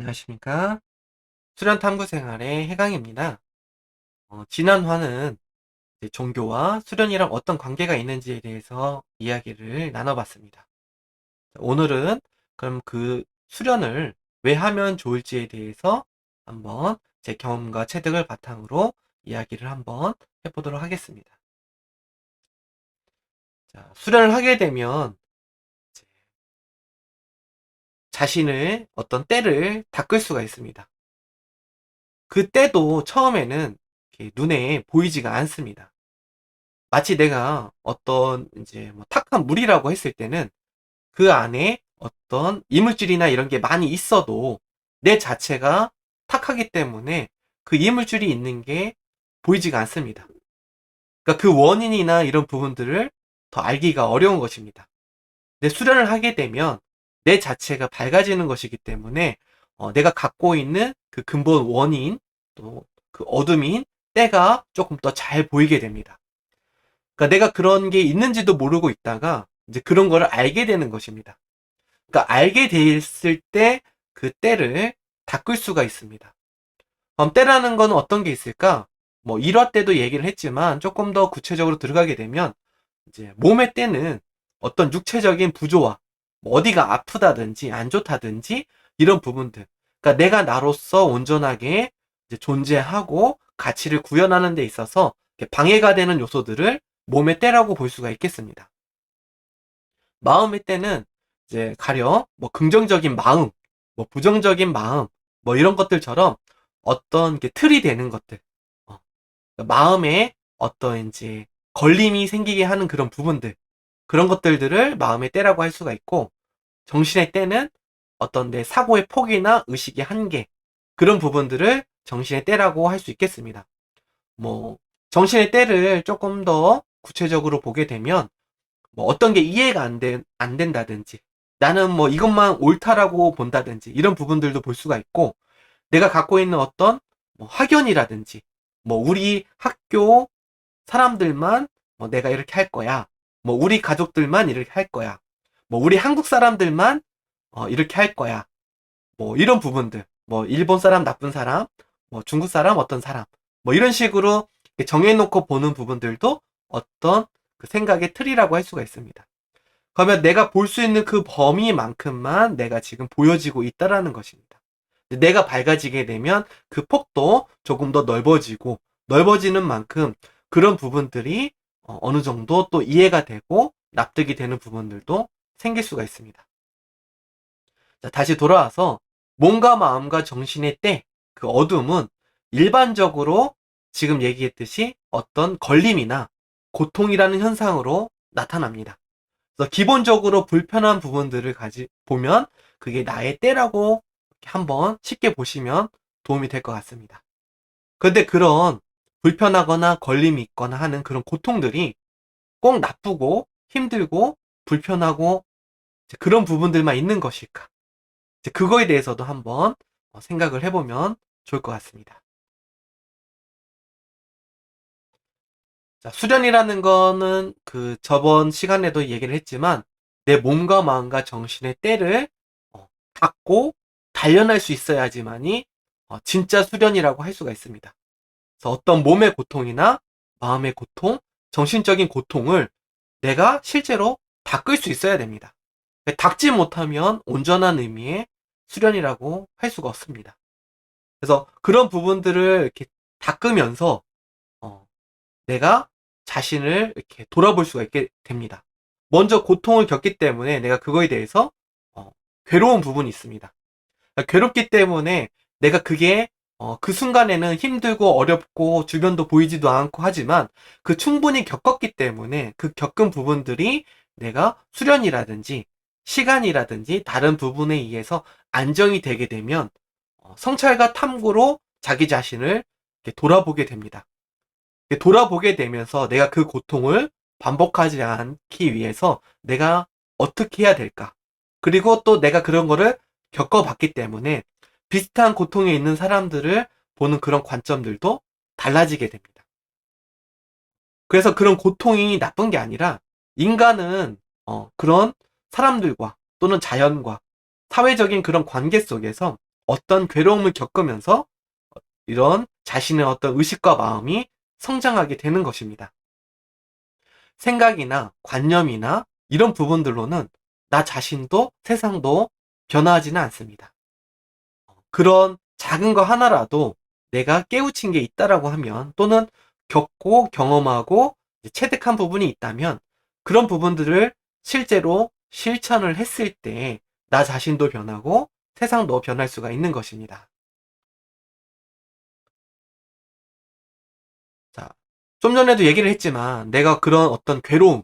안녕하십니까. 수련탐구 생활의 해강입니다. 지난 화는 이제 종교와 수련이랑 어떤 관계가 있는지에 대해서 이야기를 나눠봤습니다. 오늘은 그럼 그 수련을 왜 하면 좋을지에 대해서 한번 제 경험과 체득을 바탕으로 이야기를 한번 해보도록 하겠습니다. 자, 수련을 하게 되면 이제 자신의 어떤 때를 닦을 수가 있습니다. 그 때도 처음에는 이렇게 눈에 보이지가 않습니다. 마치 내가 어떤 이제 뭐 탁한 물이라고 했을 때는 그 안에 어떤 이물질이나 이런 게 많이 있어도 내 자체가 탁하기 때문에 그 이물질이 있는 게 보이지가 않습니다. 그러니까 그 원인이나 이런 부분들을 더 알기가 어려운 것입니다. 근데 수련을 하게 되면 내 자체가 밝아지는 것이기 때문에 내가 갖고 있는 그 근본 원인 또 그 어둠인 때가 조금 더 잘 보이게 됩니다. 그러니까 내가 그런 게 있는지도 모르고 있다가 이제 그런 거를 알게 되는 것입니다. 그러니까 알게 됐을 때 그 때를 닦을 수가 있습니다. 그럼 때라는 건 어떤 게 있을까? 뭐 1화 때도 얘기를 했지만 조금 더 구체적으로 들어가게 되면 이제 몸의 때는 어떤 육체적인 부조화, 뭐 어디가 아프다든지 안 좋다든지 이런 부분들. 그러니까 내가 나로서 온전하게 이제 존재하고 가치를 구현하는 데 있어서 방해가 되는 요소들을 몸의 때라고 볼 수가 있겠습니다. 마음의 때는 이제 가령 뭐 긍정적인 마음, 뭐 부정적인 마음, 뭐 이런 것들처럼 어떤 게 틀이 되는 것들, 마음에 어떤 이제 걸림이 생기게 하는 그런 부분들, 그런 것들을 마음의 때라고 할 수가 있고, 정신의 때는 어떤 내 사고의 폭이나 의식의 한계, 그런 부분들을 정신의 때라고 할 수 있겠습니다. 뭐 정신의 때를 조금 더 구체적으로 보게 되면 뭐 어떤 게 이해가 안 된다든지 나는 뭐 이것만 옳다라고 본다든지 이런 부분들도 볼 수가 있고, 내가 갖고 있는 어떤 뭐 학연이라든지 뭐 우리 학교 사람들만 뭐 내가 이렇게 할 거야, 뭐 우리 가족들만 이렇게 할 거야, 뭐 우리 한국 사람들만 이렇게 할 거야, 뭐 이런 부분들, 뭐 일본 사람 나쁜 사람, 뭐 중국 사람 어떤 사람, 뭐 이런 식으로 정해놓고 보는 부분들도 어떤 그 생각의 틀이라고 할 수가 있습니다. 그러면 내가 볼 수 있는 그 범위만큼만 내가 지금 보여지고 있다라는 것입니다. 내가 밝아지게 되면 그 폭도 조금 더 넓어지고, 넓어지는 만큼 그런 부분들이 어느 정도 또 이해가 되고 납득이 되는 부분들도 생길 수가 있습니다. 자, 다시 돌아와서 몸과 마음과 정신의 때, 그 어둠은 일반적으로 지금 얘기했듯이 어떤 걸림이나 고통이라는 현상으로 나타납니다. 그래서 기본적으로 불편한 부분들을 보면 그게 나의 때라고 한번 쉽게 보시면 도움이 될 것 같습니다. 그런데 그런 불편하거나 걸림이 있거나 하는 그런 고통들이 꼭 나쁘고 힘들고 불편하고 그런 부분들만 있는 것일까? 그거에 대해서도 한번 생각을 해보면 좋을 것 같습니다. 자, 수련이라는 거는 그 저번 시간에도 얘기를 했지만 내 몸과 마음과 정신의 때를 닫고 단련할 수 있어야지만이 진짜 수련이라고 할 수가 있습니다. 그래서 어떤 몸의 고통이나 마음의 고통, 정신적인 고통을 내가 실제로 닦을 수 있어야 됩니다. 닦지 못하면 온전한 의미의 수련이라고 할 수가 없습니다. 그래서 그런 부분들을 이렇게 닦으면서 내가 자신을 이렇게 돌아볼 수가 있게 됩니다. 먼저 고통을 겪기 때문에 내가 그거에 대해서 괴로운 부분이 있습니다. 그러니까 괴롭기 때문에 내가 그게 그 순간에는 힘들고 어렵고 주변도 보이지도 않고 하지만 그 충분히 겪었기 때문에 그 겪은 부분들이 내가 수련이라든지 시간이라든지 다른 부분에 의해서 안정이 되게 되면 성찰과 탐구로 자기 자신을 돌아보게 됩니다. 돌아보게 되면서 내가 그 고통을 반복하지 않기 위해서 내가 어떻게 해야 될까? 그리고 또 내가 그런 거를 겪어봤기 때문에 비슷한 고통에 있는 사람들을 보는 그런 관점들도 달라지게 됩니다. 그래서 그런 고통이 나쁜 게 아니라 인간은 그런 사람들과 또는 자연과 사회적인 그런 관계 속에서 어떤 괴로움을 겪으면서 이런 자신의 어떤 의식과 마음이 성장하게 되는 것입니다. 생각이나 관념이나 이런 부분들로는 나 자신도 세상도 변화하지는 않습니다. 그런 작은 거 하나라도 내가 깨우친 게 있다라고 하면, 또는 겪고 경험하고 체득한 부분이 있다면, 그런 부분들을 실제로 실천을 했을 때 나 자신도 변하고 세상도 변할 수가 있는 것입니다. 자, 좀 전에도 얘기를 했지만 내가 그런 어떤 괴로움,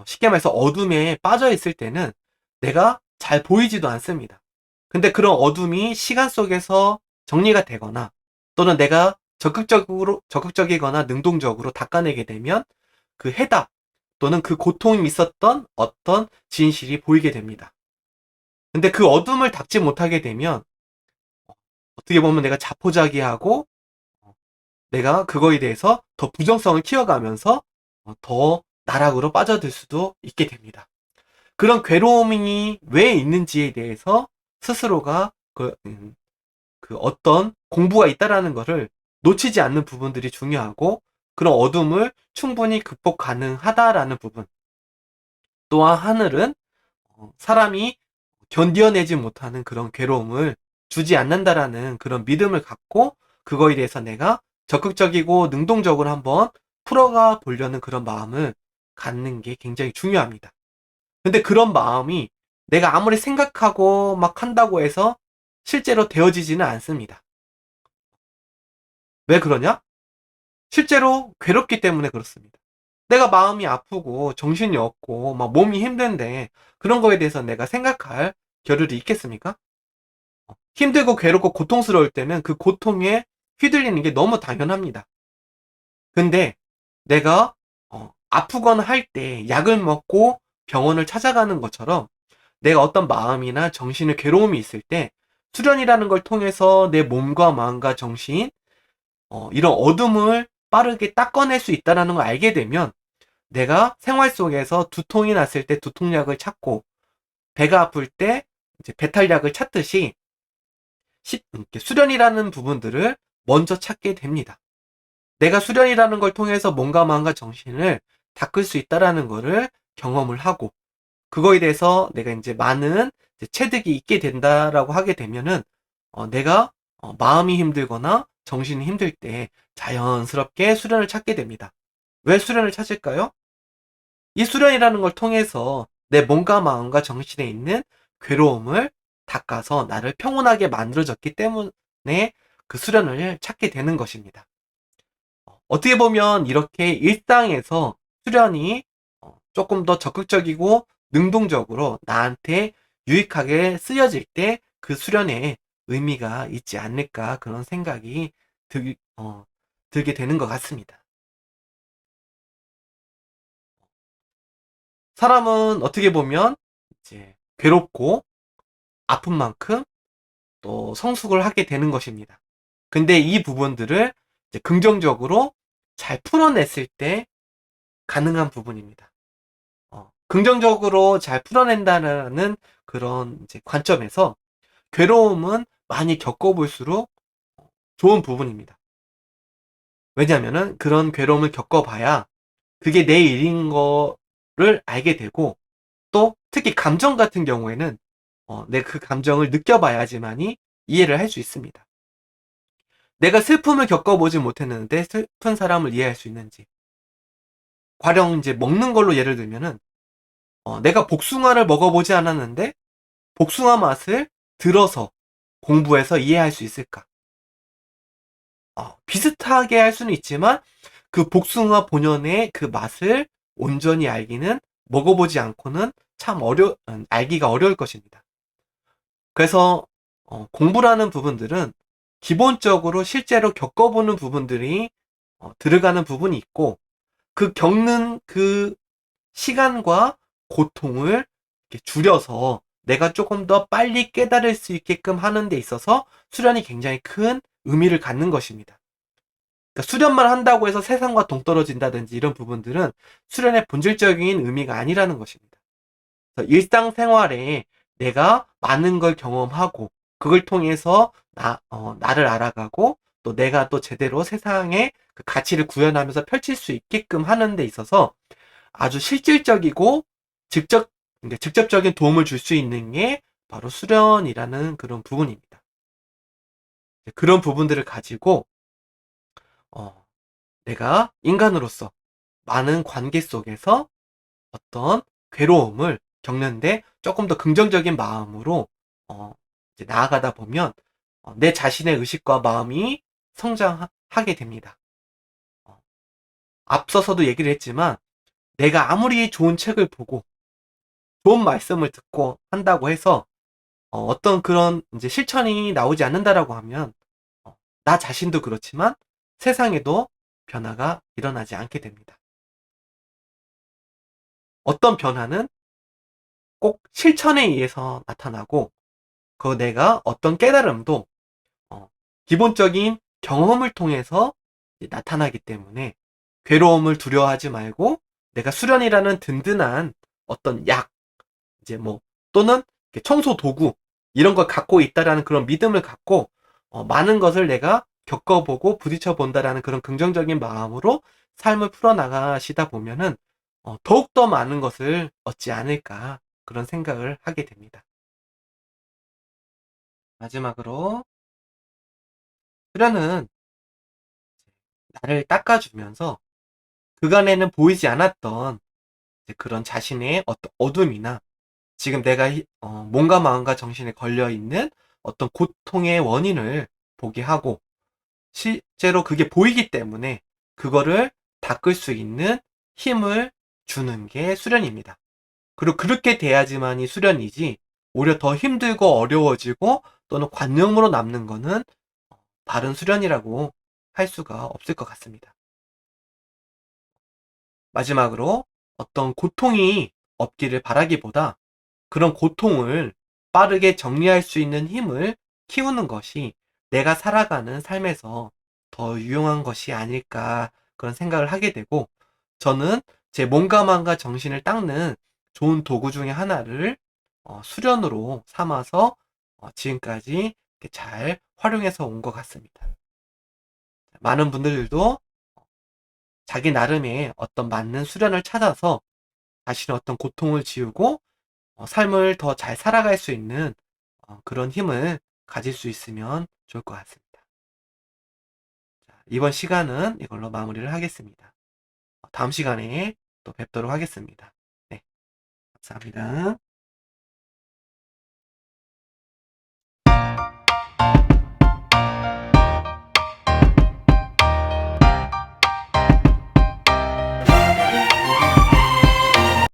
쉽게 말해서 어둠에 빠져 있을 때는 내가 잘 보이지도 않습니다. 근데 그런 어둠이 시간 속에서 정리가 되거나, 또는 내가 적극적이거나 능동적으로 닦아내게 되면 그 해답, 또는 그 고통이 있었던 어떤 진실이 보이게 됩니다. 근데 그 어둠을 닦지 못하게 되면 어떻게 보면 내가 자포자기하고, 내가 그거에 대해서 더 부정성을 키워가면서 더 나락으로 빠져들 수도 있게 됩니다. 그런 괴로움이 왜 있는지에 대해서 스스로가 그 어떤 공부가 있다라는 것을 놓치지 않는 부분들이 중요하고, 그런 어둠을 충분히 극복 가능하다라는 부분. 또한 하늘은 사람이 견뎌내지 못하는 그런 괴로움을 주지 않는다라는 그런 믿음을 갖고, 그거에 대해서 내가 적극적이고 능동적으로 한번 풀어가 보려는 그런 마음을 갖는 게 굉장히 중요합니다. 근데 그런 마음이 내가 아무리 생각하고 막 한다고 해서 실제로 되어지지는 않습니다. 왜 그러냐? 실제로 괴롭기 때문에 그렇습니다. 내가 마음이 아프고 정신이 없고 막 몸이 힘든데 그런 거에 대해서 내가 생각할 겨를이 있겠습니까? 힘들고 괴롭고 고통스러울 때는 그 고통에 휘둘리는 게 너무 당연합니다. 근데 내가 아프거나 할 때 약을 먹고 병원을 찾아가는 것처럼, 내가 어떤 마음이나 정신의 괴로움이 있을 때 수련이라는 걸 통해서 내 몸과 마음과 정신, 이런 어둠을 빠르게 닦아낼 수 있다는 걸 알게 되면, 내가 생활 속에서 두통이 났을 때 두통약을 찾고, 배가 아플 때 이제 배탈약을 찾듯이 이렇게 수련이라는 부분들을 먼저 찾게 됩니다. 내가 수련이라는 걸 통해서 몸과 마음과 정신을 닦을 수 있다라는 거를 경험을 하고, 그거에 대해서 내가 이제 많은 이제 체득이 있게 된다라고 하게 되면은, 내가 마음이 힘들거나 정신이 힘들 때 자연스럽게 수련을 찾게 됩니다. 왜 수련을 찾을까요? 이 수련이라는 걸 통해서 내 몸과 마음과 정신에 있는 괴로움을 닦아서 나를 평온하게 만들어졌기 때문에 그 수련을 찾게 되는 것입니다. 어떻게 보면 이렇게 일상에서 수련이 조금 더 적극적이고 능동적으로 나한테 유익하게 쓰여질 때 그 수련에 의미가 있지 않을까, 그런 생각이 들게 되는 것 같습니다. 사람은 어떻게 보면 이제 괴롭고 아픈 만큼 또 성숙을 하게 되는 것입니다. 근데 이 부분들을 이제 긍정적으로 잘 풀어냈을 때 가능한 부분입니다. 긍정적으로 잘 풀어낸다는 그런 이제 관점에서 괴로움은 많이 겪어볼수록 좋은 부분입니다. 왜냐하면은 그런 괴로움을 겪어봐야 그게 내 일인 거를 알게 되고, 또 특히 감정 같은 경우에는 내 그 감정을 느껴봐야지만이 이해를 할 수 있습니다. 내가 슬픔을 겪어보지 못했는데 슬픈 사람을 이해할 수 있는지. 가령 이제 먹는 걸로 예를 들면은, 내가 복숭아를 먹어보지 않았는데 복숭아 맛을 들어서 공부해서 이해할 수 있을까? 비슷하게 할 수는 있지만 그 복숭아 본연의 그 맛을 온전히 알기는, 먹어보지 않고는 참 알기가 어려울 것입니다. 그래서 공부라는 부분들은 기본적으로 실제로 겪어보는 부분들이 들어가는 부분이 있고, 그 겪는 그 시간과 고통을 이렇게 줄여서 내가 조금 더 빨리 깨달을 수 있게끔 하는 데 있어서 수련이 굉장히 큰 의미를 갖는 것입니다. 그러니까 수련만 한다고 해서 세상과 동떨어진다든지 이런 부분들은 수련의 본질적인 의미가 아니라는 것입니다. 그래서 일상생활에 내가 많은 걸 경험하고 그걸 통해서 나를 알아가고 또 내가 또 제대로 세상에 그 가치를 구현하면서 펼칠 수 있게끔 하는 데 있어서 아주 실질적이고 직접, 직접적인 도움을 줄 수 있는 게 바로 수련이라는 그런 부분입니다. 그런 부분들을 가지고, 어, 내가 인간으로서 많은 관계 속에서 어떤 괴로움을 겪는데 조금 더 긍정적인 마음으로 이제 나아가다 보면 내 자신의 의식과 마음이 성장하게 됩니다. 어, 앞서서도 얘기를 했지만 내가 아무리 좋은 책을 보고 좋은 말씀을 듣고 한다고 해서 떤 그런 이제 실천이 나오지 않는다라고 하면 나 자신도 그렇지만 세상에도 변화가 일어나지 않게 됩니다. 어떤 변화는 꼭 실천에 의해서 나타나고 그 내가 어떤 깨달음도 어, 기본적인 경험을 통해서 나타나기 때문에 괴로움을 두려워하지 말고 내가 수련이라는 든든한 어떤 약, 이제 뭐 또는 청소 도구 이런 걸 갖고 있다라는 그런 믿음을 갖고 많은 것을 내가 겪어보고 부딪혀 본다라는 그런 긍정적인 마음으로 삶을 풀어나가시다 보면은 더욱더 많은 것을 얻지 않을까 그런 생각을 하게 됩니다. 마지막으로 수련은 나를 닦아주면서 그간에는 보이지 않았던 그런 자신의 어떤 어둠이나 지금 내가 몸과 마음과 정신에 걸려있는 어떤 고통의 원인을 보게 하고 실제로 그게 보이기 때문에 그거를 닦을 수 있는 힘을 주는 게 수련입니다. 그리고 그렇게 돼야지만이 수련이지 오히려 더 힘들고 어려워지고 또는 관념으로 남는 거는 바른 수련이라고 할 수가 없을 것 같습니다. 마지막으로 어떤 고통이 없기를 바라기보다 그런 고통을 빠르게 정리할 수 있는 힘을 키우는 것이 내가 살아가는 삶에서 더 유용한 것이 아닐까 그런 생각을 하게 되고 저는 제 몸과 마음과 정신을 닦는 좋은 도구 중에 하나를 수련으로 삼아서 지금까지 이렇게 잘 활용해서 온 것 같습니다. 많은 분들도 자기 나름의 어떤 맞는 수련을 찾아서 자신의 어떤 고통을 지우고 삶을 더 잘 살아갈 수 있는 그런 힘을 가질 수 있으면 좋을 것 같습니다. 자, 이번 시간은 이걸로 마무리를 하겠습니다. 다음 시간에 또 뵙도록 하겠습니다. 네, 감사합니다.